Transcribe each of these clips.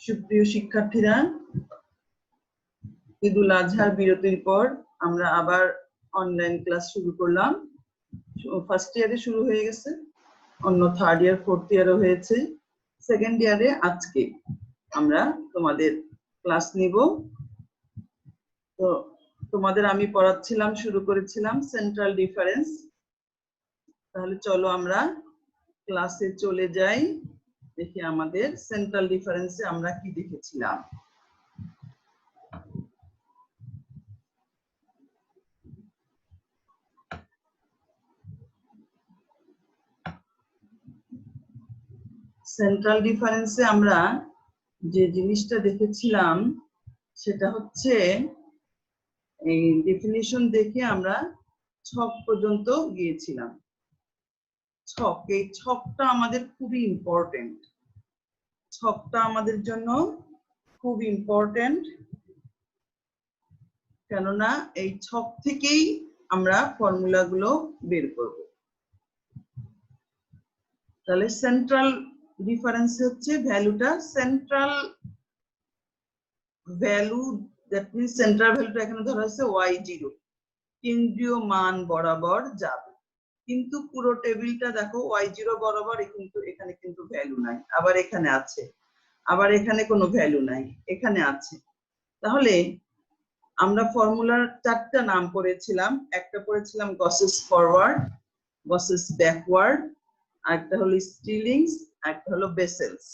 সুপ্রিয় শিক্ষার্থীরা, ঈদুল আজহার বিরতির পর আমরা আবার অনলাইন ক্লাস শুরু করলাম। ফার্স্ট ইয়ারে শুরু হয়ে গেছে, অন্য থার্ড ইয়ার ফোর্থ ইয়ারও হয়েছে, সেকেন্ড ইয়ারে আজকে আমরা তোমাদের ক্লাস নিব। তো তোমাদের আমি পড়াচ্ছিলাম, শুরু করেছিলাম সেন্ট্রাল ডিফারেন্স। তাহলে চলো আমরা ক্লাসে চলে যাই, দেখি আমাদের সেন্ট্রাল ডিফারেন্সে আমরা কি দেখেছিলাম। সেন্ট্রাল ডিফারেন্সে আমরা যে জিনিসটা দেখেছিলাম সেটা হচ্ছে এই ডেফিনিশন দেখে আমরা ছক পর্যন্ত গিয়েছিলাম। ছক, এই ছকটা আমাদের খুবই ইম্পর্টেন্ট, ছকটা আমাদের জন্য খুব ইম্পর্টেন্ট, কেননা এই ছক থেকেই আমরা ফর্মুলাগুলো বের করব। তাহলে সেন্ট্রাল ডিফারেন্স হচ্ছে ভ্যালুটা central value, that means central ভ্যালুটা এখানে ধরা হচ্ছে y0, কেন্দ্রীয় মান বরাবর যাবে। কিন্তু পুরো টেবিলটা দেখো y0 বরাবর, কিন্তু এখানে কিন্তু ভ্যালু নাই, আবার এখানে আছে, আবার এখানে কোনো ভ্যালু নাই, এখানে আছে। তাহলে আমরা ফর্মুলার চারটা নাম পড়েছিলাম, একটা পড়েছিলাম গসেস ফরওয়ার্ড, গসেস ব্যাকওয়ার্ড, একটা হলো স্টিলিংস, একটা হলো বেসেলস।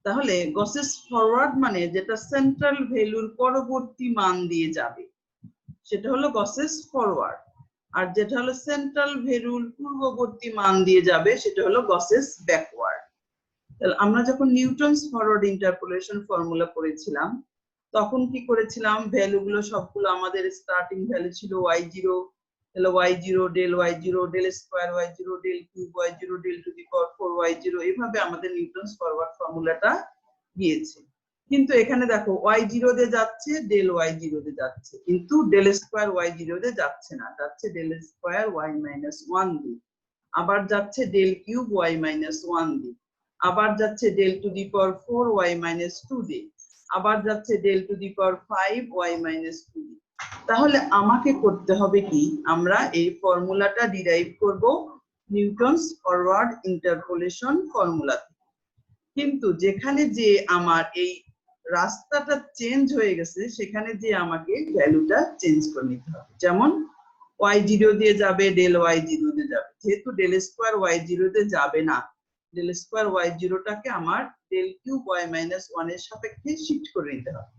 তাহলে গসেস ফরওয়ার্ড মানে যেটা সেন্ট্রাল ভ্যালুর পরবর্তী মান দিয়ে যাবে সেটা হলো গসেস ফরওয়ার্ড, আর যেটা হলো সেন্ট্রাল ভ্যালুর পূর্ববর্তী মান দিয়ে যাবে সেটা হলো গসেস ব্যাকওয়ার্ড। তাহলে আমরা যখন নিউটনস ফরওয়ার্ড ইন্টারপোলেশন ফর্মুলা পড়েছিলাম তখন কি করেছিলাম, ভ্যালুগুলো সবগুলো আমাদের স্টার্টিং ভ্যালু ছিল y0, তাহলে y0 del y0 del square y0 del cube y0 del to the power 4 y0, এইভাবে আমাদের নিউটনস ফরওয়ার্ড ফর্মুলাটা দিয়েছে। কিন্তু এখানে দেখো y0 দিয়ে যাচ্ছে, ডেল y0 দিয়ে যাচ্ছে, কিন্তু ডেল স্কয়ার y0 দিয়ে যাচ্ছে না, যাচ্ছে ডেল স্কয়ার y মাইনাস 1 দিয়ে, আবার যাচ্ছে ডেল কিউব y মাইনাস 1 দিয়ে, আবার যাচ্ছে del to the power 4 y minus 2 দিয়ে, আবার যাচ্ছে del to the power 5 y minus 2 দিয়ে। তাহলে আমাকে করতে হবে কি, আমরা এই ফর্মুলাটা ডিরাইভ করব নিউটনস ফরওয়ার্ড ইন্টারপোলেশন ফর্মুলা থেকে। কিন্তু যেখানে যে আমার এই রাস্তাটা চেঞ্জ হয়ে গেছে সেখানে যে আমাকে ভ্যালুটা চেঞ্জ করে নিতে হবে। যেমন y0 দিয়ে যাবে, ডেল y0 দিয়ে যাবে, যেহেতু ডেল স্কয়ার y0 দিয়ে যাবে না, ডেল স্কয়ার y0 টাকে আমার ডেল কিউব y মাইনাস 1 এর সাপেক্ষে শিফট করে নিতে হবে।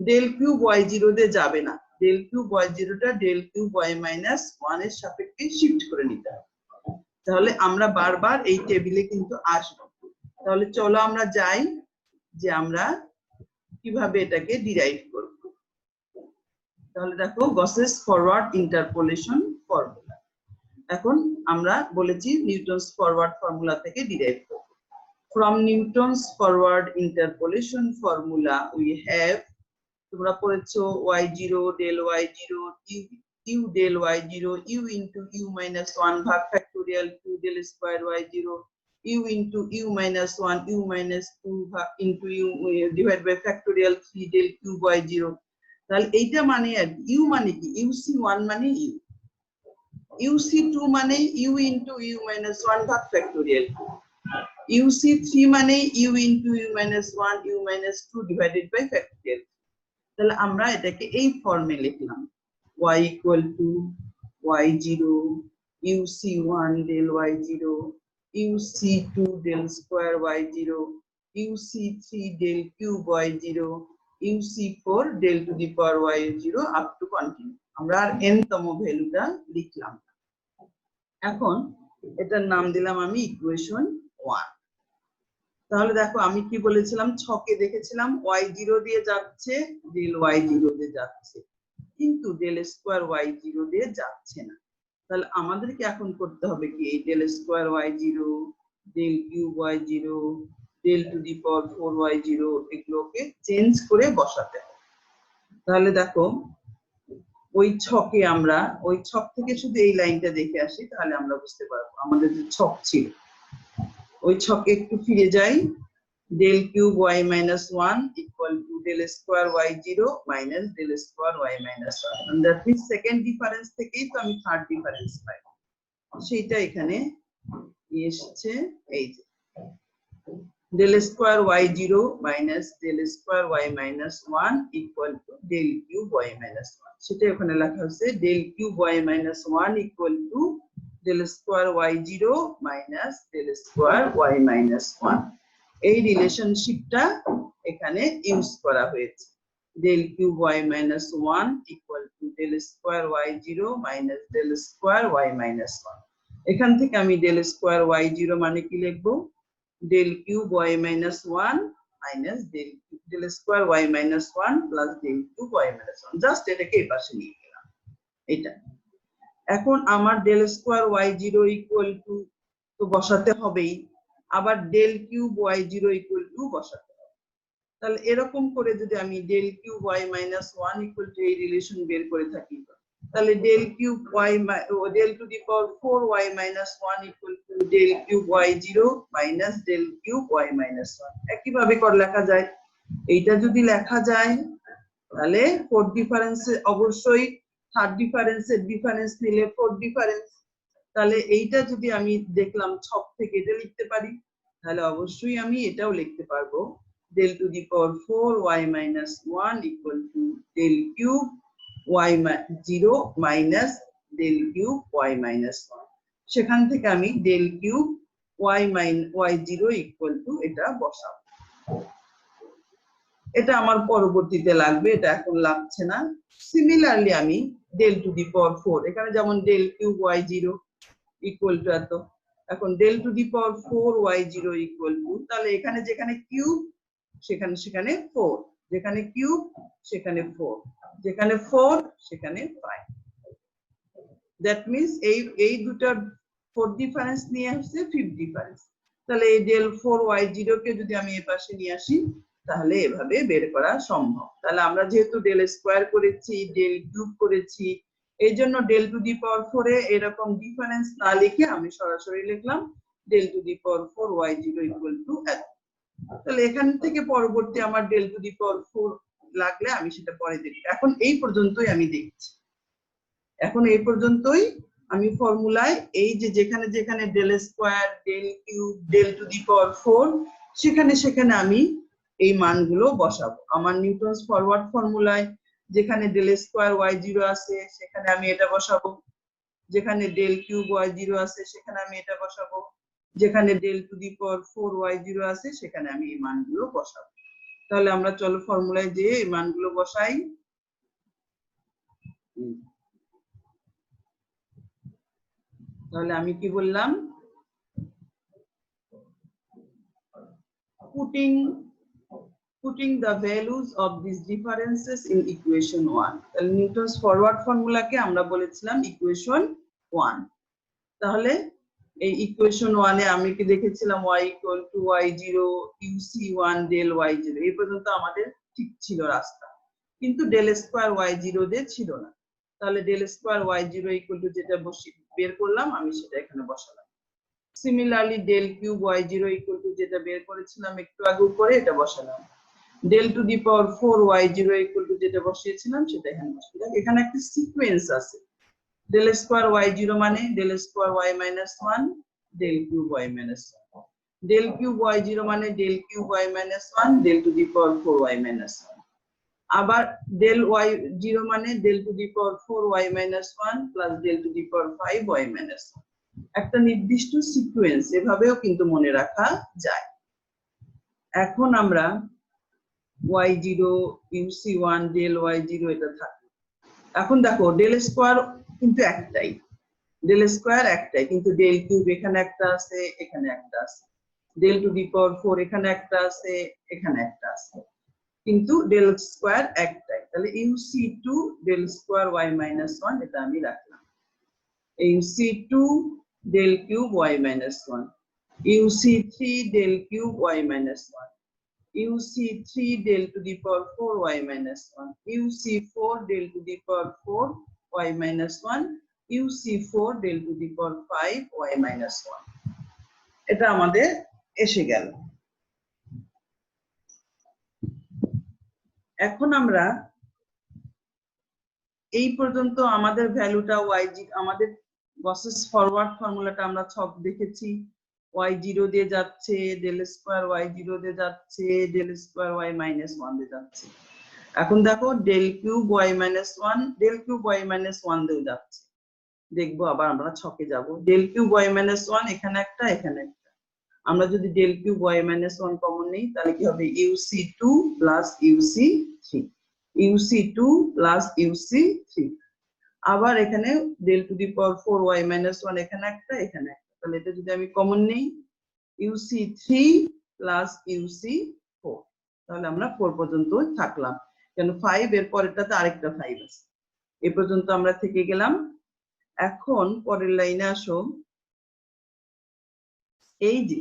ডেল কিউব y0 দিয়ে যাবে না, ডেল কিউব y0 টা ডেল কিউব y মাইনাস 1 এর সাপেক্ষে শিফট করে নিতে হবে। তাহলে আমরা বারবার এই টেবিলে কিন্তু আসবো। তাহলে চলো আমরা যাই যে আমরা কিভাবে এটাকে ডিরাইভ করব। তাহলে দেখো গসেস ফরওয়ার্ড ইন্টারপোলেশন ফর্মুলা, এখন আমরা বলেছি নিউটনস ফরওয়ার্ড ফর্মুলা থেকে ডিরাইভ করব। From Newton's forward interpolation formula we have, তোমরা পড়েছো y0 del y0 u del y0 u into u minus 1 ভাগ factorial 2 del square y0 u into u minus 1 u minus 2 ভাগ into u divided by factorial 3 del cube y0। তাহলে এইটা মানে u মানে কি, uc1 মানে u, uc2 মানে u into u minus 1 ভাগ ফ্যাক্টোরিয়াল 2, uc3 মানে u into u minus 1 u minus 2 divided by factorial। তাহলে আমরা এটাকে এই ফর্মে লিখলাম, y equal to y0 uc1 del y0 uc2 del square y0 uc3 del cube y0 uc4 del to the power y0 up to continue। আমরা আর n তম ভ্যালুটা লিখলাম। এখন এটার নাম দিলাম আমি ইকুয়েশন 1। তাহলে দেখো আমি কি বলেছিলাম, ছকে দেখেছিলাম y0 দিয়ে যাচ্ছে, ডেল y0 দিয়ে যাচ্ছে, কিন্তু ডেল স্কয়ার y0 দিয়ে যাচ্ছে না। তাহলে আমাদেরকে এখন করতে হবে কি, এই del square y0 del cube y0 del to the power 4 y0 এগুলোকে চেঞ্জ করে বসাতে হবে। তাহলে দেখো ওই ছকে আমরা ওই ছক থেকে শুধু এই লাইনটা দেখে আসি, তাহলে আমরা বুঝতে পারবো আমাদের যে ছক ছিল। ওই ছকে একটু ফিরে যাই, del cube y minus 1 equal to del square y0 minus del square y minus 1. And that means second difference থেকেই তো আমি third difference পাই, সেটা এখানে এসেছে এই যে del square y0 minus del square y minus 1 equal to del cube y minus 1, সেটা এখানে লেখা হচ্ছে del cube y minus 1 equal to del square y0 minus del square y minus 1। এই রিলেশনশিপটা এখানে ইউজ করা হয়েছে, del cube y minus 1 equal to del square y0 minus del square y minus 1। এখান থেকে আমি del square y0 মানে কি লিখবো, del cube y minus 1 minus del square y minus 1 plus del cube y minus 1, just এটাকে এই পাশে নিয়ে গেলাম এটা। এখন আমার del square y0 equal to তো বসাতে হবেই, আবার del cube y0 equal to বসাতে হবে। তাহলে এরকম করে যদি আমি del cube y minus 1 equal to এই রিলেশন বের করে থাকি, তাহলে del cube y del to the power 4y minus 1 equal to del cube y0 minus del cube y minus 1। একই ভাবে করে লেখা যায়, এইটা যদি লেখা যায় তাহলে ফোর্থ ডিফারেন্স অবশ্যই থার্ড ডিফারেন্সের ডিফারেন্স নিলে ফোর্থ ডিফারেন্স, তাহলে এইটা যদি আমি দেখলাম ছক থেকে এটা লিখতে পারি, তাহলে অবশ্যই আমি এটাও লিখতে পারবো del to the power 4y minus 1 equal to del cube y0 minus del cube y minus 1। সেখান থেকে আমি del cube y0 equal to এটা বসাবো, এটা আমার পরবর্তীতে লাগবে, এটা এখন লাগছে না। সিমিলারলি আমি del to the power 4, এখানে যেমন del cube y0 equal to এত, এখন del to the power 4y0 equal to, তাহলে এখানে যেখানে কিউব সেখানে 4, যেখানে কিউব সেখানে 4, যেখানে 4 সেখানে 5। দ্যাট মিন্স এই দুটার ফোর্থ ডিফারেন্স নিয়ে আসছে ফিফথ ডিফারেন্স। তাহলে এই del 4y0 কে যদি আমি এই পাশে নিয়ে আসি তাহলে এভাবে বের করা সম্ভব। তাহলে আমরা যেহেতু del স্কয়ার করেছি, del কিউব করেছি, এই জন্য del to the power 4 এ এরকম ডিফারেন্স না লিখে আমি সরাসরি লিখলাম del to the power 4y0 equal to এত। তাহলে এখান থেকে পরবর্তী আমার del to the power 4 লাগলে আমি সেটা পরে দেখব। এখন এই পর্যন্তই আমি দেখছি, এখন এই পর্যন্তই আমি ফর্মুলায় এই যে যেখানে যেখানে del square, del cube, del to the power 4 সেখানে আমি এই মানগুলো বসাবো। আমার নিউটনস ফরওয়ার্ড ফর্মুলায় যেখানে del স্কয়ার y0 আছে সেখানে আমি এটা বসাবো, যেখানে del কিউব y0 আছে সেখানে আমি এটা বসাবো, যেখানে del to the power 4y0 আছে সেখানে আমি এই মানগুলো বসাবো। তাহলে আমরা চলো ফর্মুলায় যে এই মানগুলো বসাই। তাহলে আমি কি বললাম, putting the values of these differences in equation 1। তাহলে নিউটনস ফরওয়ার্ড ফর্মুলাকে আমরা বলেছিলাম ইকুয়েশন 1। তাহলে এই ইকুয়েশন 1 এ আমি কি দেখেছিলাম y equal to y0 uc1 del y0, এই পর্যন্ত আমাদের ঠিক ছিল রাস্তা, কিন্তু del স্কয়ার y0 দিয়ে ছিল না। তাহলে del square y0 equal to যেটা বের করলাম আমি সেটা এখানে বসালাম। Similarly del cube y0 equal to যেটা বের করেছিলাম একটু আগে উপরে এটা বসালাম। del to the power 4y0 equal to যেটা বসিয়েছিলাম সেটা এখানে বসালাম। এখানে একটা সিকোয়েন্স আছে, del স্কয়ার y0 মানে del square y minus 1 del cube y minus 1, del cube y0 মানে del cube y minus 1 del to the power 4y minus 1, আবার del y0 মানে del to the power 4y minus 1 plus del to the power 5y minus 1। একটা নির্দিষ্ট sequence এভাবেও কিন্তু মনে রাখা যায়। এখন আমরা y0 uc1 del y0 এটা থাকে। এখন দেখো del স্কয়ার কিন্তু একটাই, del স্কয়ার একটাই, কিন্তু del কিউব এখানে একটা আছে এখানে একটা আছে, del to the power 4 এখানে একটা আছে এখানে একটা আছে, কিন্তু del স্কয়ার একটাই। তাহলে uc2 del square y minus 1 এটা আমি রাখলাম, uc2 del cube y minus 1, uc3 del cube y minus 1, uc3 del to the power 4y minus 1, uc4 del to the power 4y minus 1, uc4 del to the power 5y minus 1। এটা আমাদের এসে গেল। এখন আমরা এই পর্যন্ত আমাদের ভ্যালুটা ওয়াইজি, আমাদের গসেস ফরওয়ার্ড ফর্মুলাটা আমরা ছক দেখেছি। y0 দিয়ে যাচ্ছে, ডেল স্কয়ার y0 দিয়ে যাচ্ছে, ডেল স্কয়ার y মাইনাস 1 দিয়ে যাচ্ছে। এখন দেখো del cube y minus 1, del cube y minus 1 দিয়ে যাচ্ছে। দেখবো আবার আমরা ছকে যাব, ডেল কিউব y মাইনাস 1 এখানে একটা, এখানে একটা। আমরা যদি del cube y minus 1 common নেই তাহলে কি হবে, uc2 plus uc3, uc2 plus uc3। আবার এখানে del to the power 4y minus 1 এখানে একটা, এখানে একটা। তাহলে এটা যদি আমি কমন নেই, uc3 প্লাস uc4, তাহলে আমরা 4 পর্যন্ত থাকলাম, কেন 5 এর পরেরটাতে আরেকটা 5 আছে। এ পর্যন্ত আমরা থেকে গেলাম। এখন পরের লাইনে আসো, এই যে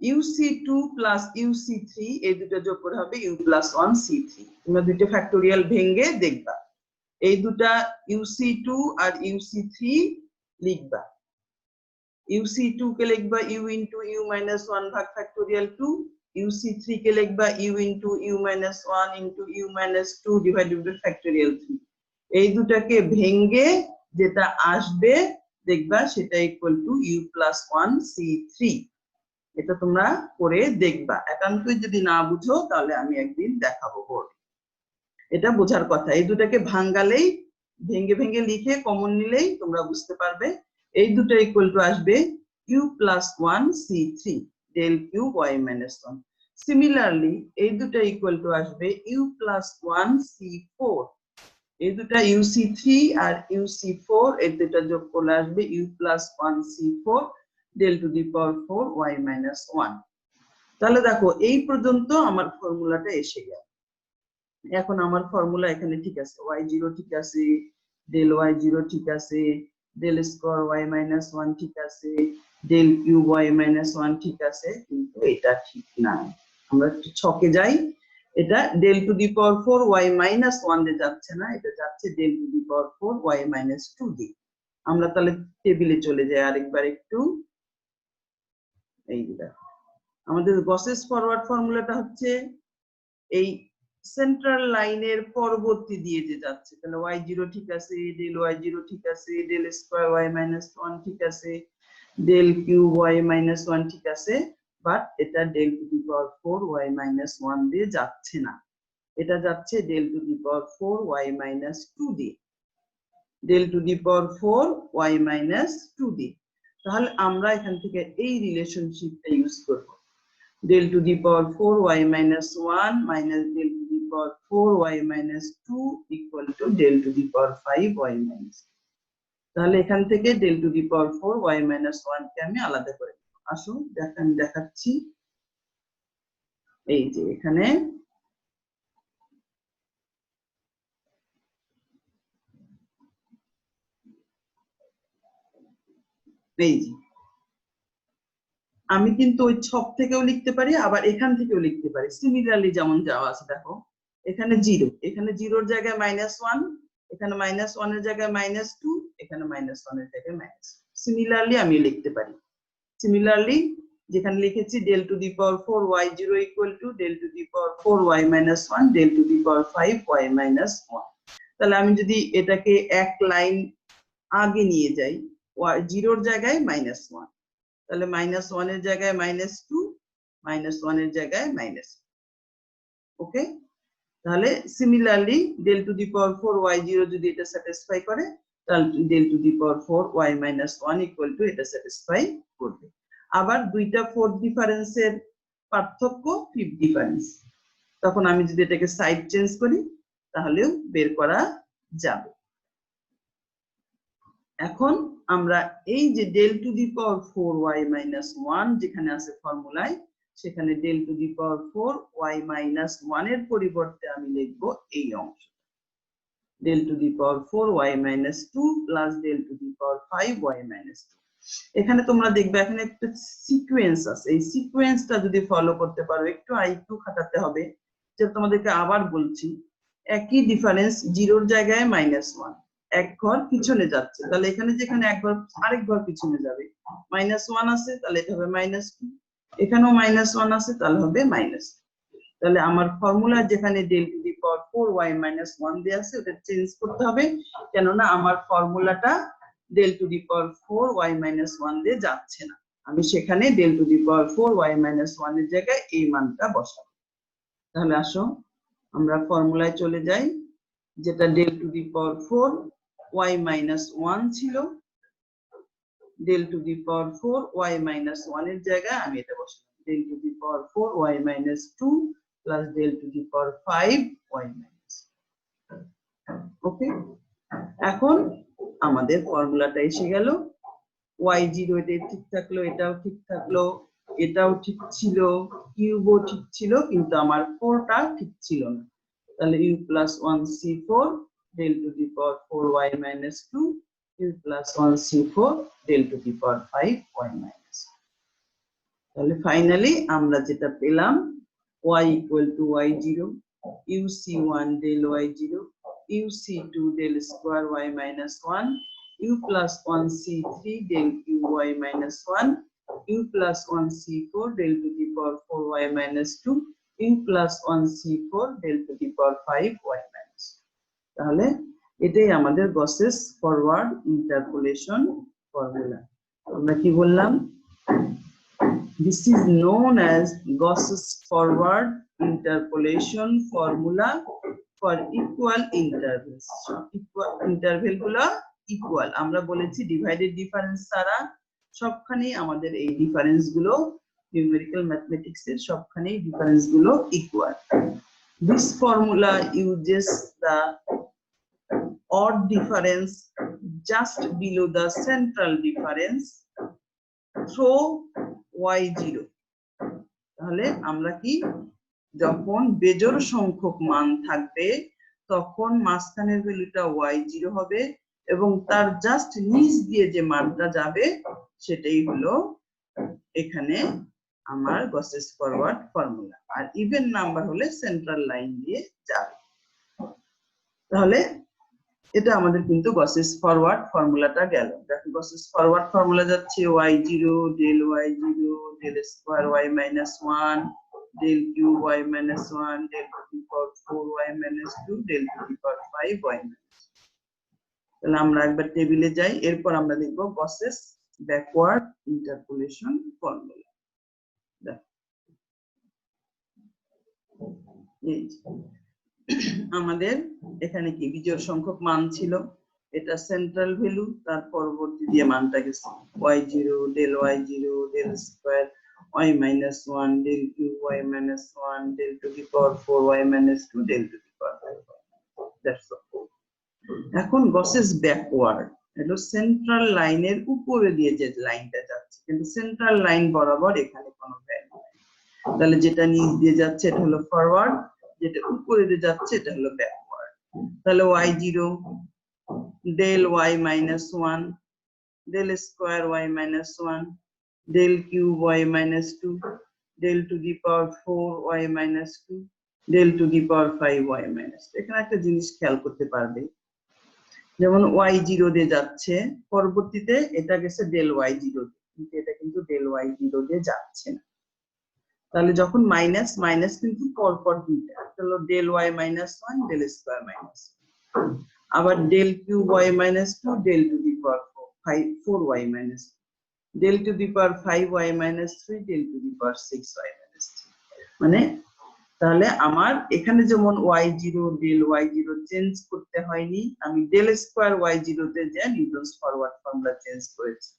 uc2 প্লাস uc3 এই দুটো যোগ করে হবে u প্লাস 1c3। তোমরা দুটো ফ্যাক্টোরিয়াল ভেঙে দেখবা, এই দুটা uc2 আর uc3 লিখবা। uc2 কে লিখবা u ইনটু u মাইনাস 1 ভাগ ফ্যাক্টোরিয়াল 2, uc3 কে লিখবা u into u minus 1 into u minus 2 divided by factorial 3। এই দুটাকে ভেঙে যেটা আসবে দেখবা সেটা equal to u plus 1c3। এটা তোমরা করে দেখবা, একান্তই যদি না বুঝো তাহলে আমি একদিন দেখাবো বোর্ড। এটা বোঝার কথা, এই দুটাকে ভাঙালেই, ভেঙে ভেঙে লিখে কমন নিলেই তোমরা বুঝতে পারবে। এই দুটো ইকুয়াল টু আসবে u plus 1c3 del cube y minus 1। Similarly এই দুটো ইকুয়াল টু আসবে u প্লাস 1c4। এই দুটা uc3 আর uc4 এই দুটো যোগ করলে আসবে u plus 1c4 del to the power 4 y minus 1। তাহলে দেখো এই পর্যন্ত আমার ফর্মুলাটা এসে গেল। এখন আমার ফর্মুলা এখানে ঠিক আছে, y0 ঠিক আছে, ডেল y0 ঠিক আছে, ডেল স্কয়ার y মাইনাস 1 ঠিক আছে, ডেল কিউব y মাইনাস 1 ঠিক আছে, কিন্তু এটা ঠিক না। আমরা একটু ছকে যাই, এটা del to the power 4 y minus 1 দিয়ে যাচ্ছে না, এটা যাচ্ছে del to the power 4 y minus 2 দিয়ে। আমরা তাহলে টেবিলে চলে যাই আরেকবার একটু। এই দেখো আমাদের গসেস ফরওয়ার্ড ফর্মুলাটা হচ্ছে এই সেন্ট্রাল লাইনের পরবর্তী দিয়ে যে যাচ্ছে, তাহলে y0 ঠিক আছে, ডেল y0 ঠিক আছে, ডেল স্কয়ার y মাইনাস 1 ঠিক আছে, ডেল কিউব y মাইনাস 1 ঠিক আছে, বাট এটা del to the power 4 y minus 1 দিয়ে যাচ্ছে না, এটা যাচ্ছে del to the power 4 y minus 2 দিয়ে, del to the power 4 y minus 2 দিয়ে। তাহলে আমরা এখান থেকে এই রিলেশনশিপটা ইউজ করব, del to the power 4y minus 1 minus del to the power 4y minus 2 equal to del to the power 5y minus 2। তাহলে এখান থেকে del to the power 4y minus 1 কে আমি আলাদা করে দেব। আসো দেখাচ্ছি, এই যে এখানে এই যে আমি কিন্তু ওই ছক থেকেও লিখতে পারি, আবার এখান থেকেও লিখতে পারি, সিমিলারলি যেমন যাওয়া আছে। দেখো এখানে 0, এখানে 0 এর জায়গায় -1, এখানে -1 এর জায়গায় -2, এখানে -1 এর জায়গায় মাইনাস। সিমিলারলি আমি লিখতে পারি, সিমিলারলি যেখানে লিখেছি del to the power 4 y0 equal to del to the power 4 y minus 1 del to the power 5 y minus 1। তাহলে আমি যদি এটাকে এক লাইন আগে নিয়ে যাই, y0 এর জায়গায় -1, তাহলে -1 এর জায়গায় -2, -1 এর জায়গায় -2। ওকে, তাহলে similarly del to the power 4 y0 যদি এটা স্যাটিসফাই করে তাহলে del to the power 4 y minus 1 equal to এটা স্যাটিসফাই করবে। আবার দুইটা 4 ডিফারেন্সের পার্থক্য 5 ডিফারেন্স, তখন আমি যদি এটাকে সাইড চেঞ্জ করি তাহলেও বের করা যাবে। এখন আমরা এই যে del to the power 4 y minus 1 যেখানে আছে ফর্মুলায়, সেখানে del to the power 4 y minus 1 এর পরিবর্তে আমি লিখব এই অংশ, del to the power 4 y minus 2 plus del to the power 5 y minus 2। এখানে তোমরা দেখবে এখানে একটা সিকোয়েন্স আছে, এই সিকোয়েন্সটা যদি ফলো করতে পারো, একটু আইকিউ খাটাতে হবে। যে তোমাদেরকে আবার বলছি, একই ডিফারেন্স 0 এর জায়গায় -1, এক ঘর পিছনে যাচ্ছে, তাহলে এখানে যেখানে এক ঘর আরেক ঘর পিছনে যাবে, -1 আছে তাহলে এটা হবে -2, এখানেও -1 আছে তাহলে হবে -2। তাহলে আমার ফর্মুলা যেখানে del to the power 4y minus 1 দিয়ে আছে, ওটা চেঞ্জ করতে হবে, কেননা আমার ফর্মুলাটা del to the power 4y minus 1 দিয়ে যাচ্ছে না। আমি সেখানে del to the power 4y minus 1 এর জায়গায় এই মানটা বসাবো। তাহলে আসো আমরা ফর্মুলায় চলে যাই, যেটা del to the power 4y minus 1 ছিল, del to the power 4y minus 1 এর জায়গায় আমি এটা বসাবো del to the power 4y minus 2 plus del to the power 5y minus। ওকে, এখন আমাদের ফর্মুলাটা এসে গেল, y0 এটা ঠিক থাকলো, এটাও ঠিক থাকলো, এটাও ঠিক ছিল, কিউবও ঠিক ছিল, কিন্তু আমার 4টা ঠিক ছিল না। তাহলে u plus 1c4 del to the power 4y minus 2 u plus 1c4 del to the power 5y minus। তাহলে ফাইনালি আমরা যেটা পেলাম y equal to y0 uc1 del y0 uc2 del square y minus 1 u plus 1c3 del qy minus 1 u plus 1c4 del to the power 4y minus 2 u plus 1c4 del to the power 5y minus। তাহলে এটাই আমাদের Gauss's forward interpolation formula. আমরা কি বললাম? This is known as Gauss's forward interpolation formula for equal intervals. Equal interval গুলো equal, আমরা বলেছি divided difference ছাড়া সবখানেই আমাদের এই ডিফারেন্স গুলো নিউমেরিক্যাল ম্যাথমেটিক্স এর সবখানেই ডিফারেন্স গুলো equal. This formula uses the odd difference just below the central difference through y0। তাহলে আমরা কি, যখন বেজোড় সংখ্যক মান থাকবে তখন মাঝখানের ভ্যালুটা y0 হবে এবং তার জাস্ট নিচ দিয়ে যে মানটা যাবে সেটাই হলো এখানে আমার গসেস ফরওয়ার্ড ফর্মুলা। আর ইভেন নাম্বার হলে সেন্ট্রাল লাইন দিয়ে যাবে। তাহলে এটা আমাদের কিন্তু গসেস ফরওয়ার্ড ফর্মুলাটা গেল। দেখো গসেস ফরওয়ার্ড ফর্মুলা যাচ্ছে y0 del y0 del square y minus 1 del cube y minus 1 del to the power 4y minus 2 del to the power 5y minus। তাহলে আমরা একবার টেবিলে যাই, এরপর আমরা দেখব গসেস ব্যাকওয়ার্ড ইন্টারপোলেশন ফর্মুলা। আমাদের এখানে কি বিজোড় সংখ্যক মান ছিল, এটা সেন্ট্রাল ভ্যালু, তার পরবর্তী দিয়ে মানটা গেছে y0 del y0 del square y minus 1 del cube y minus 1 del to the power 4y minus 2 del to the power 5y। That's all. এখন গসেস ব্যাকওয়ার্ড হলো সেন্ট্রাল লাইনের উপরে দিয়ে যে লাইনটা যাচ্ছে, কিন্তু সেন্ট্রাল লাইন বরাবর এখানে কোনো ভ্যালু নেই। তাহলে যেটা নিচ দিয়ে যাচ্ছে এটা হলো ফরওয়ার্ড, যেটা উপরে দিয়ে যাচ্ছে এটা হলো ব্যাকওয়ার্ড। তাহলে y0 del y minus 1 del square y minus 1 del cube y minus 2 del to the power 4y minus 2 del to the power 5y minus। এখানে একটা জিনিস খেয়াল করতে পারবে, যেমন y0 দিয়ে যাচ্ছে, পরবর্তীতে এটা গেছে del y0, কিন্তু এটা কিন্তু del y0 দিয়ে যাচ্ছে না। তাহলে যখন মাইনাস মাইনাস কিন্তু পরপর দুইটা, হলো del y minus 1 del square minus 1, আবার del cube y minus 2 del to the power 4y minus 2 del to the power 5y minus 3 del to the power 6y minus 3। মানে তাহলে আমার এখানে যেমন y0 del y0 চেঞ্জ করতে হয়নি, আমি del square y0 তে যে নিউটনস ফরওয়ার্ড ফর্মুলা চেঞ্জ করেছি,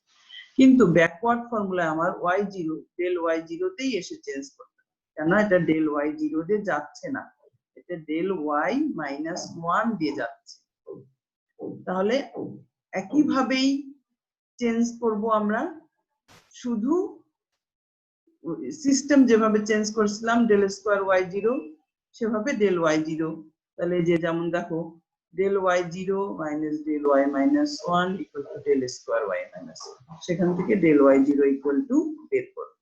কিন্তু ব্যাকওয়ার্ড ফর্মুলায় আমার y0 del y0 তেই এসে চেঞ্জ করতে হবে, কেন এটা del y0 দিয়ে যাচ্ছে না, এটা del y minus 1 দিয়ে যাচ্ছে। তাহলে একই ভাবেই চেঞ্জ করব আমরা, শুধু সিস্টেম যেভাবে চেঞ্জ করেছিলাম del স্কয়ার y0 সেভাবে del y0। তাহলে যে যেমন দেখো del y0 minus del y minus 1 equal to del square y minus 1, সেখান থেকে del y0 equal to বের করব।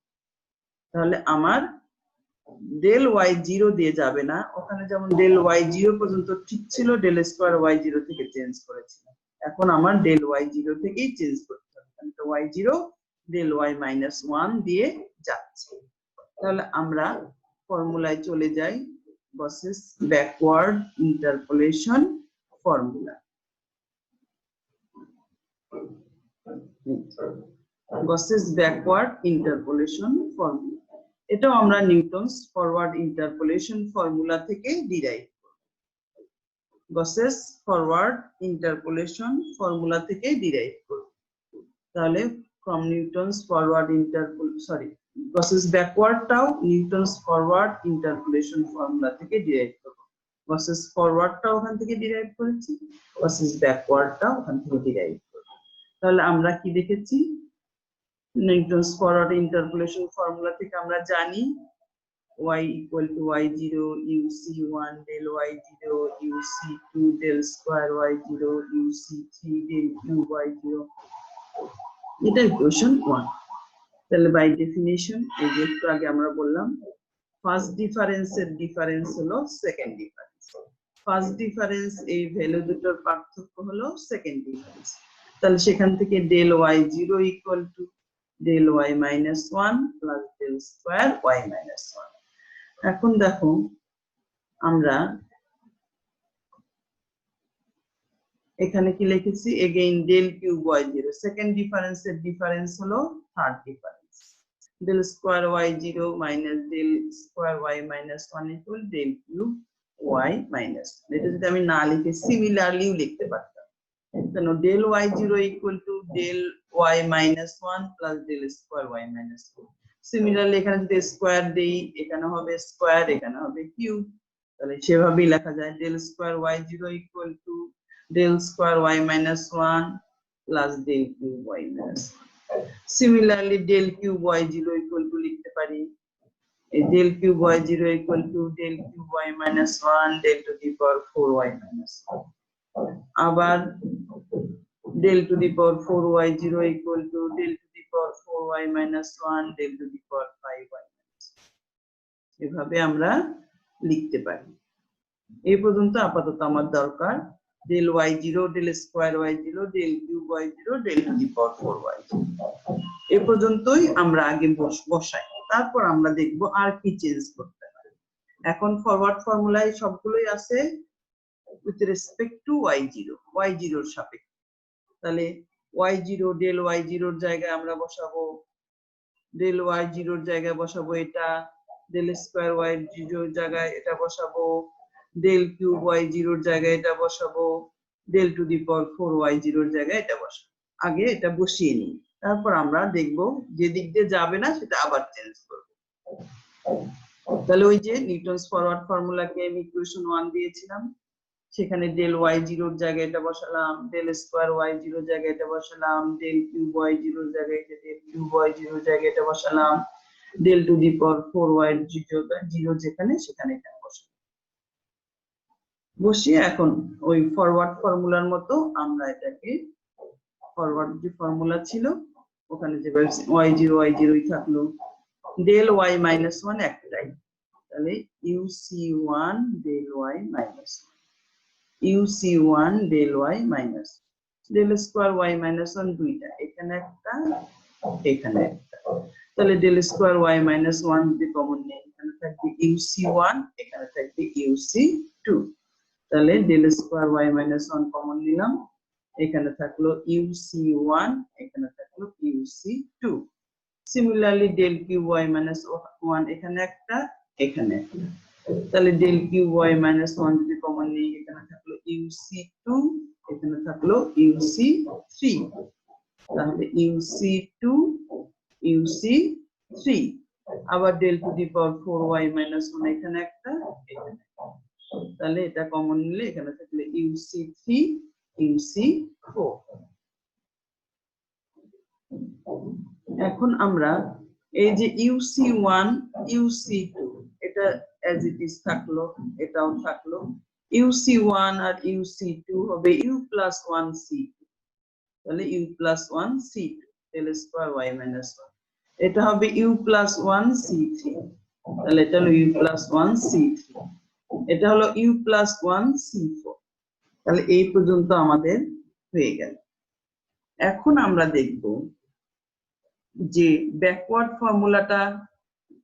তাহলে আমার del y0 দিয়ে যাবে না, ওখানে যেমন del y0 পর্যন্ত ঠিক ছিল, del স্কয়ার y0 থেকে চেঞ্জ করেছিলাম, এখন আমার del y0 থেকেই চেঞ্জ করতে হবে, কারণ তো y0 del y minus 1 দিয়ে যাচ্ছে। তাহলে আমরা ফর্মুলায় চলে যাই, Gauss's backward interpolation formula. Gauss's backward interpolation formula. এটাও আমরা নিউটনস ফরওয়ার্ড ইন্টারপোলেশন ফর্মুলা থেকে ডিরাইভ করব। Gauss's ফরওয়ার্ড ইন্টারপোলেশন ফর্মুলা থেকে ডিরাইভ করব। তাহলে from Newton's forward Gauss's backward টাও Newton's forward interpolation formula থেকে ডিরাইভ করব। Gauss's forward টাও ওখান থেকে ডিরাইভ করেছি, Gauss's backward টাও ওখান থেকে ডিরাইভ করব। তাহলে আমরা কি দেখেছি, Newton's forward interpolation formula থেকে আমরা জানি y equal to y0 uc1 del y0 uc2 del square y0 uc3 del cube y0, এটা ইকুয়েশন 1। তাহলে বাই ডেফিনিশন এই যে একটু আগে আমরা বললাম ফার্স্ট ডিফারেন্সের ডিফারেন্স হলো সেকেন্ড ডিফারেন্স, ফার্স্ট ডিফারেন্স এই ভ্যালু দুটোর পার্থক্য হলো সেকেন্ড ডিফারেন্স। তাহলে সেখান থেকে del y0 equal to del y minus 1 plus del square y minus 1। এখন দেখো আমরা এখানে কি লিখেছি, again del cube y0, second ডিফারেন্সের ডিফারেন্স হলো third difference, del square y0 minus del square y minus 1 equal del cube y minus 1। এটা যদি আমি না লিখে সিমিলারলিও লিখতে পারতাম, কেন del y0 equal to del y minus 1 plus del square y minus 1। Similarly এখানে যদি স্কয়ার দেই, এখানে হবে স্কয়ার, এখানে হবে কিউব, তাহলে সেভাবেই লেখা যায় del square y0 equal to del square y minus 1 plus del cube y minus 1। Similarly del cube y0 equal to লিখতে পারি del cube y0 equal to del cube y minus 1 del to the power 4y minus 1। আবার del to the power 4y0 equal to del to the power 4y minus 1 del to the power 5y minus 1। এভাবে আমরা লিখতে পারি। এই পর্যন্ত আপাতত আমার দরকার del y0 del square y0 del cube y0 del to the power 4y0। এই পর্যন্তই আমরা আগে বসাই, তারপর আমরা দেখব আর কি চেঞ্জ করতে পারি। এখন ফরওয়ার্ড ফর্মুলায় সবগুলোই আছে with respect to y0, y0 এর সাপেক্ষে। তাহলে y0 del y0 এর জায়গায় আমরা বসাবো del y0 এর জায়গায় বসাবো এটা, del square y0 এর জায়গায় এটা বসাবো, del cube y0 এর জায়গায় এটা বসাবো, del to the power 4y0 এর জায়গায় এটা বসাবো। আগে এটা বসিয়ে নিই, তারপর আমরা দেখব যে দিক দিয়ে যাবে না সেটা আবার চেঞ্জ করব। তাহলে ওই যে নিউটনস ফরওয়ার্ড ফর্মুলাকে আমি ইকুয়েশন 1 দিয়েছিলাম, সেখানে del y0 এর জায়গায় এটা বসালাম, del square y0 এর জায়গায় এটা বসালাম, del cube y0 এর জায়গায় এটা, del cube y0 এর জায়গায় এটা বসালাম, del to the power 4y0 যেখানে সেখানে এটা বসালাম। বসিয়ে এখন ওই ফরওয়ার্ড ফর্মুলার মতো আমরা এটাকে ফরওয়ার্ড যে ফর্মুলা ছিল ওখানে যে y0 থাকলো, del y minus 1 একটাই, তাহলে uc1 del y minus 1, uc1 del y minus del square y minus 1 দুইটা, এখানে একটা এখানে একটা, তাহলে del square y minus 1 যদি কমন নেই, এখানে থাকবে uc1, এখানে থাকবে uc2। তাহলে del square y minus 1 common নিলাম, এখানে থাকলো uc1, এখানে থাকলো uc2। Similarly del cube y minus 1 এখানে একটা, এখানে একটা, তাহলে del cube y minus 1 যদি কমন নিই, এখানে থাকলো uc2, এখানে থাকলো uc3, তাহলে uc2 uc3। আবার del to the power 4y minus 1 এখানে একটা, এখানে, তাহলে এটা কমন নিলে এখানে থাকলে uc3 uc4। এখন আমরা এই যে uc1 uc2 এটা as it is থাকলো, এটাও থাকলো, uc1 আর uc2 হবে u plus 1 c2, তাহলে u plus 1 c2 del square y minus 1, এটা হবে u plus 1 c3, তাহলে এটা হলো u plus 1 c3, এটা হলো u plus 1 c4। তাহলে এই পর্যন্ত আমাদের হয়ে গেল। এখন আমরা দেখব যে ব্যাকওয়ার্ড ফর্মুলাটা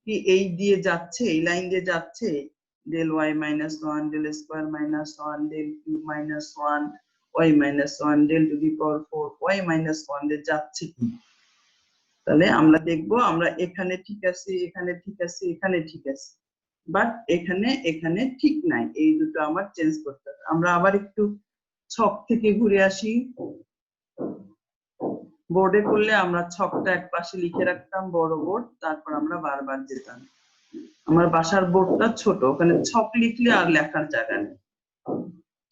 কি এই দিয়ে যাচ্ছে, এই লাইন দিয়ে যাচ্ছে, del y minus 1 del square minus 1 del cube minus 1 y minus 1 del to the power 4 y minus 1 দিয়ে যাচ্ছে কি তাহলে আমরা দেখব আমরা এখানে ঠিক আছে এখানে ঠিক আছে এখানে ঠিক আছে বাট এখানে ঠিক নাই এই দুটো আমার চেঞ্জ করতে হবে আমরা আবার একটু ছক থেকে ঘুরে আসি বোর্ডে করলে আমরা ছকটা একপাশে লিখে রাখতাম বড় বোর্ড তারপর আমরা বারবার যেতাম আমার বাসার বোর্ডটা ছোট ওখানে ছক লিখলে আর লেখার জায়গা নেই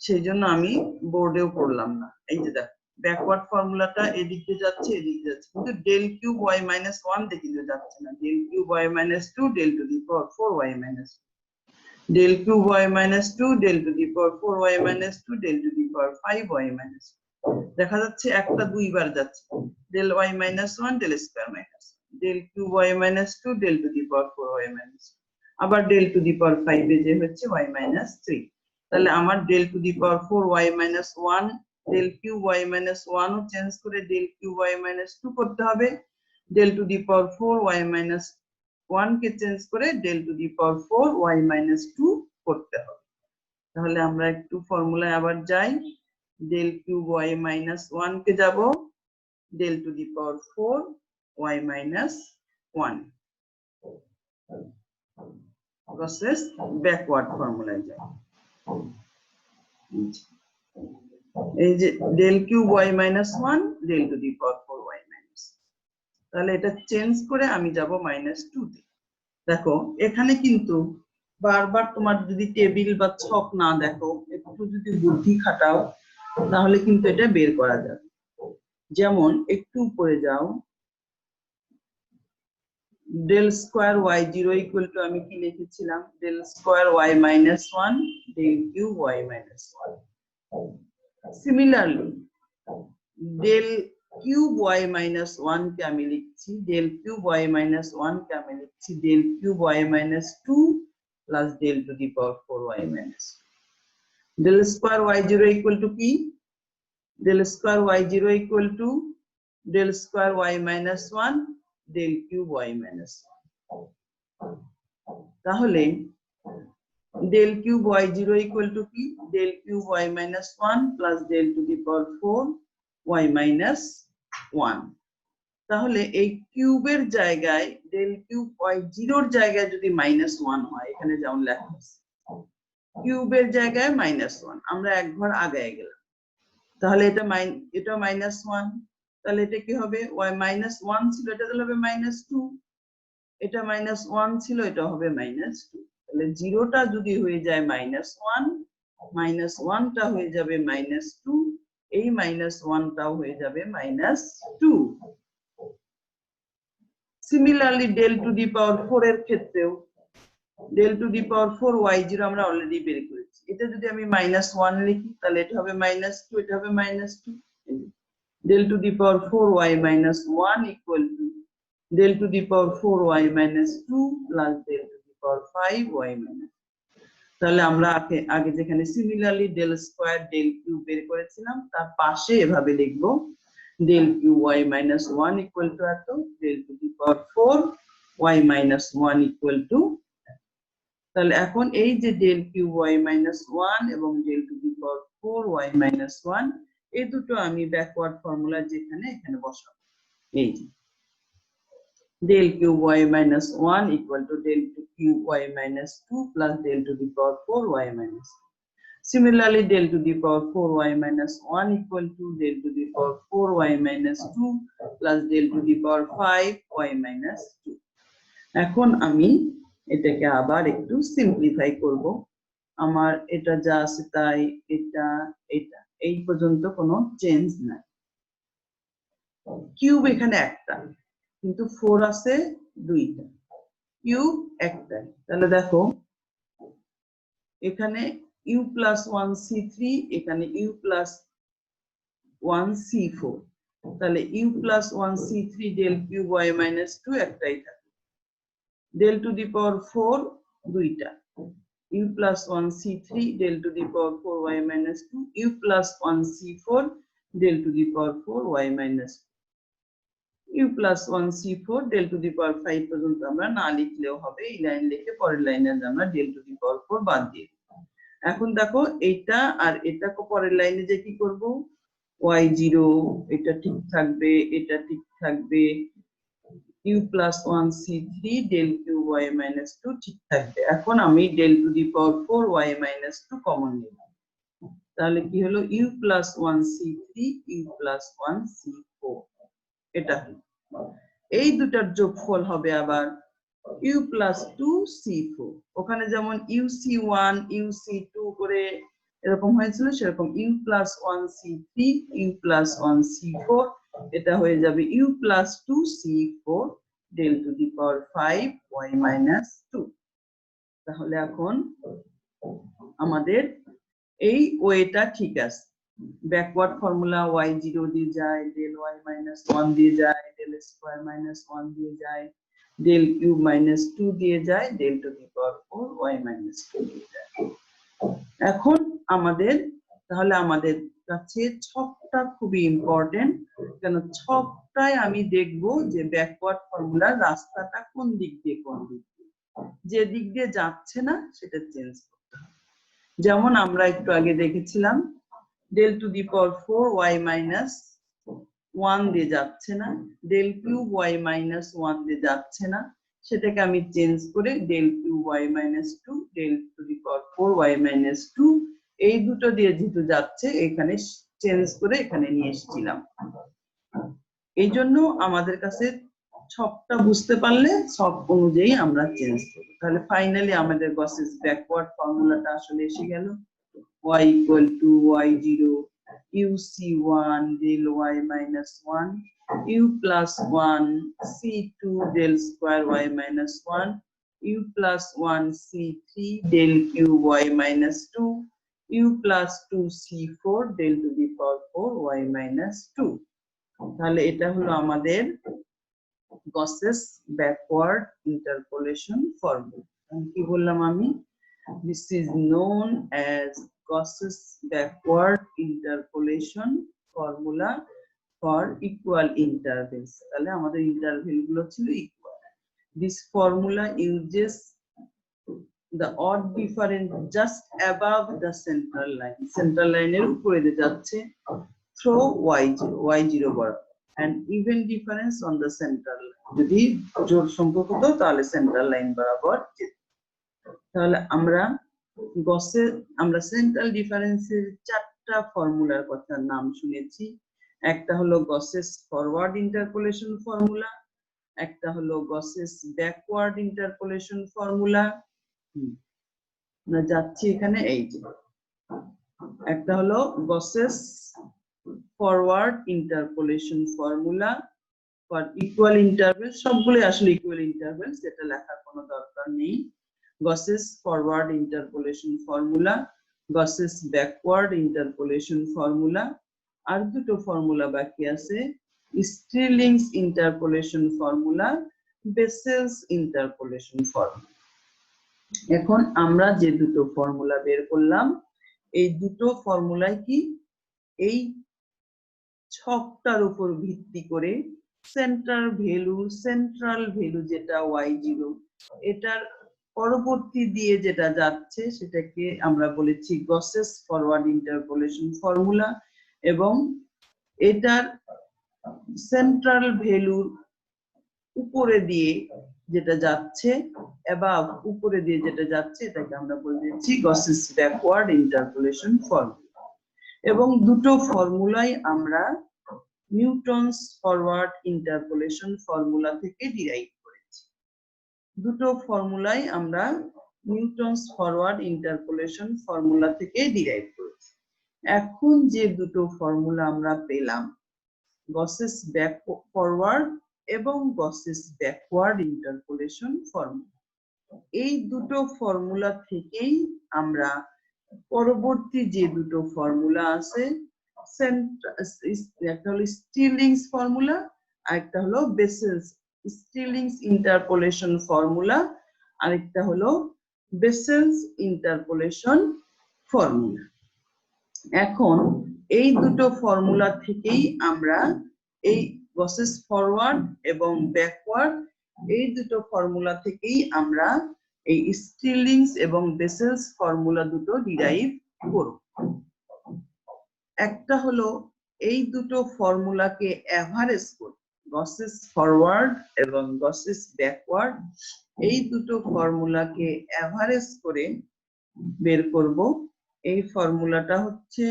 সেইজন্য আমি বোর্ডেও করলাম না এই যে দেখো ব্যাকওয়ার্ড ফর্মুলাটা এদিক দিয়ে যাচ্ছে এদিক দিয়ে যাচ্ছে কিন্তু del cube y minus 1 দিয়ে কিন্তু যাচ্ছে না del cube y minus 2 del to the power 4 y minus del cube y minus 2 del to the power 4 y minus 2 del to the power 5 y minus দেখা যাচ্ছে একটা দুইবার যাচ্ছে del y minus 1 del square minus del cube y minus 2 del to the power 4 y minus আবার del to the power 5 এ যে হচ্ছে y minus 3 তাহলে আমার del to the power 4 y minus 1 del cube y minus 1 O change করে del cube y minus 2 করতে হবে del to the power 4 y minus 1 K change করে del to the power 4 y minus 2 করতে হবে তাহলে আমরা একটু ফর্মুলায় আবার যাই del cube y minus 1 কে যাব del to the power 4 y minus 1 process backward ফর্মুলায় যাই এই যে del cube y minus 1 del to the power 4 y minus তাহলে এটা চেঞ্জ করে আমি যাব -2 তে দেখো এখানে কিন্তু বারবার তোমার যদি টেবিল বা ছক না দেখো একটু যদি বুদ্ধি খাটাও তাহলে কিন্তু এটা বের করা যাবে যেমন একটু উপরে যাও del square y0 equal to আমি কি লিখেছিলাম del square y minus 1 del cube y minus 1 similarly del cube y minus 1 কে আমি লিখছি del cube y minus 1 কে আমি লিখছি del cube y minus 2 plus del to the power 4 y minus del square y0 equal to কি del square y0 equal to del square y minus 1 del cube y minus 1 তাহলে del cube y0 equal to কি del cube y minus 1 plus del to the power 4 y minus 1 তাহলে এই কিউবের জায়গায় del cube y0 এর জায়গায় যদি -1 হয় এখানে যেমন লেখা আছে কিউবের জায়গায় -1 আমরা এক ঘর আগায় গেলাম তাহলে এটা -1 তাহলে এটা কি হবে y -1 ছিল এটা তাহলে হবে -2 এটা -1 ছিল এটা হবে -2 তাহলে 0টা যদি হয়ে যায় -1 -1টা হয়ে যাবে -2 এই -1টাও হয়ে যাবে -2 similarly del to the power 4 এর ক্ষেত্রেও del to the power 4 y0 আমরা অলরেডি বের করেছি এটা যদি আমি -1 লিখি তাহলে এটা হবে -2 এটা হবে -2 del to the power 4 y minus 1 equal to del to the power 4 y minus 2 plus del to the power 5 y minus তাহলে আমরা আগে যেখানে similarly del square del cube বের করেছিলাম তার পাশে এভাবে লিখব del cube y minus 1 equal to এত del to the power 4 y minus 1 equal to তাহলে এখন এই যে del cube y minus 1 এবং del to the power 4 y minus 1 এই দুটো আমি ব্যাকওয়ার্ড ফর্মুলা যেখানে এখানে বসাবো এই যে del cube y minus 1 equal to del cube y minus 2 plus del to the power 4 y minus similarly del to the power 4 y minus 1 equal to del to the power 4 y minus 2 plus del to the power 5 y minus 2 এখন আমি এটাকে আবার একটু simplify করব আমার এটা যা আছে তাই এটা এটা এই পর্যন্ত কোনো চেঞ্জ নাই কিউব এখানে একটা কিন্তু 4 আছে দুইটা কিউব একটাই তাহলে দেখো এখানে u plus 1c3 এখানে u plus 1c4 তাহলে u plus 1c3 del cube y minus 2 একটাই থাকে del to the power 4 দুইটা u plus 1c3 del to the power 4 y minus 2 u plus 1c4 del to the power 4 y minus 2 u plus 1c4 del to the power 5 পর্যন্ত আমরা না লিখলেও হবে, এই line লিখে পরের লাইনে আমরা del to the power 4 বাদ দিয়ে দেব। এখন দেখো এইটা আর এটা পরের লাইনে যে কি করব, y0 এটা ঠিক থাকবে, এটা ঠিক থাকবে, u plus 1c3 del cube y minus 2 ঠিক থাকবে। এখন আমি del to the power 4 y minus 2 common নেব, তাহলে কি হলো u plus 1c3 u plus 1c4, এটা হলো। এই দুটার যোগফল হবে আবার u plus 2c4, ওখানে যেমন uc1 uc2 করে এরকম হয়েছিল, সেরকম u plus 1c3 u plus 1c4, এটা হয়ে যাবে u plus 2c4 del to the power 5 y minus 2। তাহলে এখন আমাদের এই ওয়েটা ঠিক আছে, ব্যাকওয়ার্ড ফর্মুলা y0 দিয়ে যায়, del y minus 1 দিয়ে যায়, del square minus 1 দিয়ে যায়, del cube minus 2 দিয়ে যায়, del to the power 4 y minus 2 দিয়ে যায়। এখন আমাদের তাহলে আমাদের কাছে ছকটা খুবই ইম্পর্টেন্ট, কেন ছকটায় আমি দেখব যে ব্যাকওয়ার্ড ফর্মুলার রাস্তাটা কোন দিক দিয়ে কোন দিক দিয়ে, যে দিক দিয়ে যাচ্ছে না সেটা চেঞ্জ করতে হবে। যেমন আমরা একটু আগে দেখেছিলাম del to the power 4 y minus 1 দিয়ে যাচ্ছে না, del cube y minus 1 দিয়ে যাচ্ছে না, সেটাকে আমি চেঞ্জ করে del cube y minus 2 del to the power 4 y minus 2 এই দুটো দিয়ে যেহেতু যাচ্ছে এখানে চেঞ্জ করে এখানে নিয়ে এসেছিলাম। এই জন্য আমাদের কাছে ছকটা বুঝতে পারলে ছক অনুযায়ী আমরা চেঞ্জ করব। তাহলে ফাইনালি আমাদের গসেস ব্যাকওয়ার্ড ফর্মুলাটা আসলে এসে গেল, y equal to y0 uc1 del y minus 1 u plus 1 c2 del square y minus 1 u plus 1 c3 del cube y minus 2 u plus 2 c4 del to the power 4 y minus 2। তাহলে এটা হলো আমাদের Gauss's backward interpolation formula. কি বললাম আমি, this is known as Gauss's backward interpolation formula for equal intervals। তাহলে আমাদের interval গুলো ছিল equal. This formula uses the odd difference just above the central line, central line এর উপরে দিয়ে যাচ্ছে through y0 বরাবর, and even difference on the central line, যদি জোড় সংখ্যক হতো তাহলে সেন্ট্রাল লাইন বরাবর যেত। তাহলে আমরা সেন্ট্রাল ডিফারেন্সের চারটা ফর্মুলার কথা নাম শুনেছি। একটা হলো গসেস ফরওয়ার্ড ইন্টারপোলেশন ফর্মুলা, একটা হলো গসেস ব্যাকওয়ার্ড ইন্টারপোলেশন ফর্মুলা, না যাচ্ছি এখানে এই যে একটা হলো Gauss's forward interpolation formula for equal interval, সবগুলো আসলে ইকুয়াল ইন্টারভেল, সেটা লেখার কোনো দরকার নেই। Gauss's forward interpolation formula, Gauss's backward interpolation formula, আর দুটো ফর্মুলা বাকি আছে, Stirling's interpolation formula, Bessel's interpolation formula। এখন আমরা যে দুটো ফর্মুলা বের করলাম, এই দুটো ফর্মুলায় কি এই ছকটার উপর ভিত্তি করে সেন্ট্রাল ভ্যালু যেটা y0, এটার পরবর্তী দিয়ে যেটা যাচ্ছে সেটাকে আমরা বলেছি গসেস ফরওয়ার্ড ইন্টারপোলেশন ফর্মুলা, এবং এটার সেন্ট্রাল ভ্যালুর উপরে দিয়ে যেটা যাচ্ছে অ্যাবাভ উপরে দিয়ে যেটা যাচ্ছে এটাকে আমরা বলেছি গসেস ব্যাকওয়ার্ড ইন্টারপোলেশন ফর্মুলা। এবং দুটো ফর্মুলাই আমরা নিউটনস ফরওয়ার্ড ইন্টারপোলেশন ফর্মুলা থেকে ডিরাইভ করেছি। দুটো ফর্মুলাই আমরা নিউটনস ফরওয়ার্ড ইন্টারপোলেশন ফর্মুলা থেকে ডিরাইভ করেছি। এখন যে দুটো ফর্মুলা আমরা পেলাম, গসেস ফরওয়ার্ড এবং গসেস ব্যাকওয়ার্ড ইন্টারপোলেশন ফর্মুলা, এই দুটো ফর্মুলা থেকেই আমরা পরবর্তী যে দুটো ফর্মুলা আছে, একটা হলো স্টিরলিংস ফর্মুলা আর একটা হলো বেসেলস স্টিরলিংস ইন্টারপোলেশন ফর্মুলা, আরেকটা হলো বেসেলস ইন্টারপোলেশন ফর্মুলা। এখন এই দুটো ফর্মুলা থেকেই আমরা এই গসেস ফরওয়ার্ড এবং ব্যাকওয়ার্ড এই দুটো ফর্মুলা থেকেই আমরা এই স্টিরলিংস এবং বেসেলস ফর্মুলা দুটো ডিরাইভ করব। একটা হলো এই দুটো ফর্মুলাকে এভারেজ করে, গসেস ফরওয়ার্ড এবং গসেস ব্যাকওয়ার্ড এই দুটো ফর্মুলাকে এভারেজ করে বের করব। এই ফর্মুলাটা হচ্ছে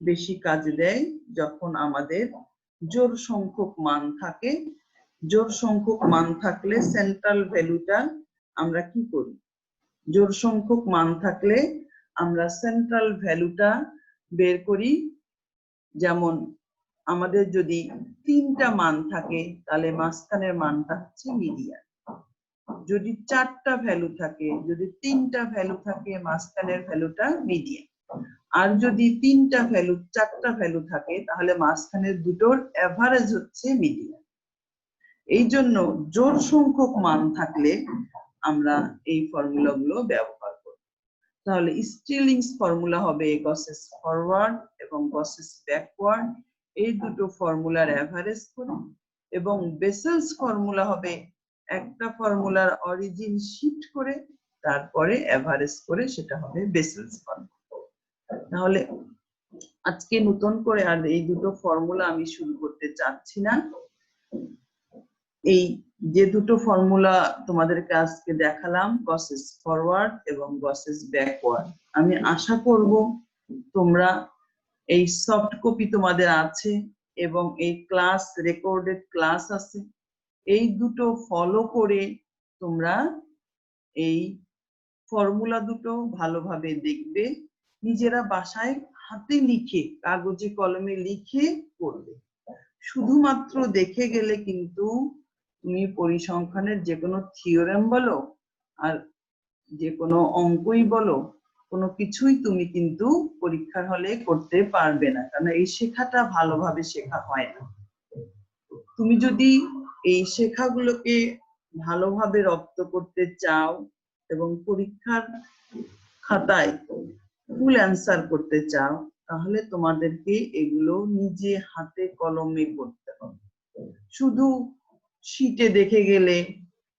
বেশি কাজে দেয় যখন আমাদের জোড় সংখ্যক মান থাকে। জোড় সংখ্যক মান থাকলে সেন্ট্রাল ভ্যালুটা আমরা কি করি? জোড় সংখ্যক মান থাকলে আমরা সেন্ট্রাল ভ্যালুটা বের করি। যেমন আমাদের যদি 3টা মান থাকে তাহলে মাঝখানের মানটা হচ্ছে মিডিয়ান। যদি 4টা ভ্যালু থাকে, যদি 3টা ভ্যালু থাকে, মাঝখানের ভ্যালুটা মিডিয়ান। আর যদি 3টা ভ্যালু 4টা ভ্যালু থাকে তাহলে মাঝখানের দুটোর এভারেজ হচ্ছে মিডিয়ান। এই জন্য জোড় সংখ্যক মান থাকলে আমরা এই ফর্মুলাগুলো ব্যবহার করব। তাহলে স্টিরলিংস ফর্মুলা হবে গসেস ফরওয়ার্ড এবং গসেস ব্যাকওয়ার্ড এই দুটো ফর্মুলার এভারেজ করে, এবং বেসেলস ফর্মুলা হবে একটা ফর্মুলার অরিজিন শিফট করে তারপরে এভারেজ করে, সেটা হবে বেসেলস ফর্মুলা। তাহলে আজকে নতুন করে আর এই দুটো ফর্মুলা আমি শুরু করতে চাচ্ছি না। এই যে দুটো ফর্মুলা তোমাদেরকে আজকে দেখালাম, গসেস ফরওয়ার্ড এবং গসেস ব্যাকওয়ার্ড, আমি আশা করব তোমরা এই সফট কপি তোমাদের আছে এবং এই ক্লাস রেকর্ডেড ক্লাস আছে, এই দুটো ফলো করে তোমরা এই ফর্মুলা দুটো ভালোভাবে দেখবে, নিজেরা বাসায় হাতে লিখে কাগজে কলমে লিখে করবে। শুধুমাত্র দেখে গেলে কিন্তু তুমি পরিসংখ্যানের যে কোনো থিওরেম বলো আর যে কোনো অঙ্কই বলো, কোনো কিছুই তুমি কিন্তু পরীক্ষার হলে করতে পারবে না, কারণ এই শেখাটা ভালোভাবে শেখা হয় না। তুমি যদি এই শেখাগুলোকে ভালোভাবে রপ্ত করতে চাও এবং পরীক্ষার খাতায় ফুল অ্যান্সার করতে চাও, তাহলে তোমাদেরকে এগুলো নিজে হাতে কলমে করতে হবে। শুধু শিটে দেখে গেলে,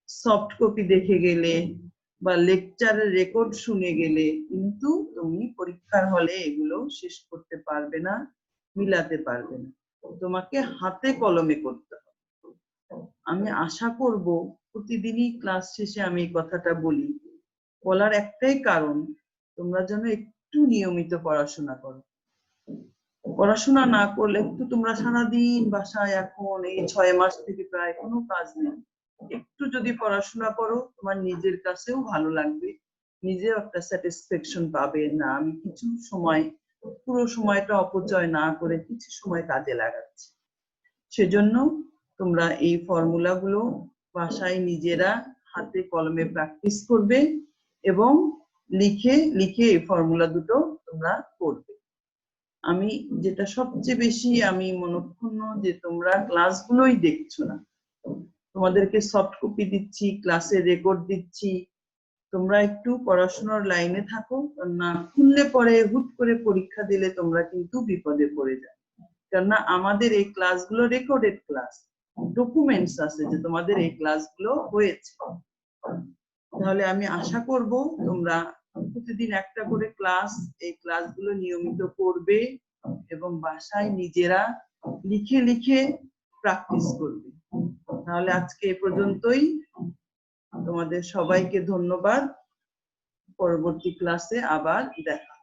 সফট কপি দেখে গেলে বা লেকচারের রেকর্ড শুনে গেলে কিন্তু তুমি পরীক্ষার হলে এগুলো শেষ করতে পারবে না, মিলাতে পারবে না। তোমাকে হাতে কলমে করতে হবে। আমি আশা করব প্রতিদিনই ক্লাস শেষে আমি এই কথাটা বলি, বলার একটাই কারণ, তোমরা যেন একটু নিয়মিত পড়াশোনা করো। পড়াশোনা না করলে একটু তোমরা সারাদিন বাসায় এখন এই 6 মাস থেকে প্রায় কোনো কাজ নেই, একটু যদি পড়াশোনা করো তোমার নিজের কাছেও ভালো লাগবে, নিজেও একটা স্যাটিসফ্যাকশন পাবে, না আমি কিছু সময়, পুরো সময়টা অপচয় না করে কিছু সময় কাজে লাগাচ্ছি। সেজন্য তোমরা এই ফর্মুলাগুলো বাসায় নিজেরা হাতে কলমে প্র্যাকটিস করবে এবং লিখে লিখে এই ফর্মুলা দুটো তোমরা করবে। আমি যেটা সবচেয়ে বেশি আমি মনক্ষুণ্ণ যে তোমরা ক্লাসগুলোই দেখছো না, তোমাদেরকে সফট কপি দিচ্ছি, ক্লাসে রেকর্ড দিচ্ছি, তোমরা একটু পড়াশোনার লাইনে থাকো, না খুললে পরে হুট করে পরীক্ষা দিলে তোমরা কিন্তু বিপদে পড়ে যাবে। কেননা আমাদের এই ক্লাসগুলো রেকর্ডেড ক্লাস, ডকুমেন্টস আছে যে তোমাদের এই ক্লাসগুলো হয়েছে। তাহলে আমি আশা করব তোমরা প্রতিদিন একটা করে ক্লাস, এই ক্লাসগুলো নিয়মিত করবে এবং বাসায় নিজেরা লিখে লিখে প্র্যাকটিস করবে। তাহলে আজকে এ পর্যন্তই, তোমাদের সবাইকে ধন্যবাদ। পরবর্তী ক্লাসে আবার দেখা।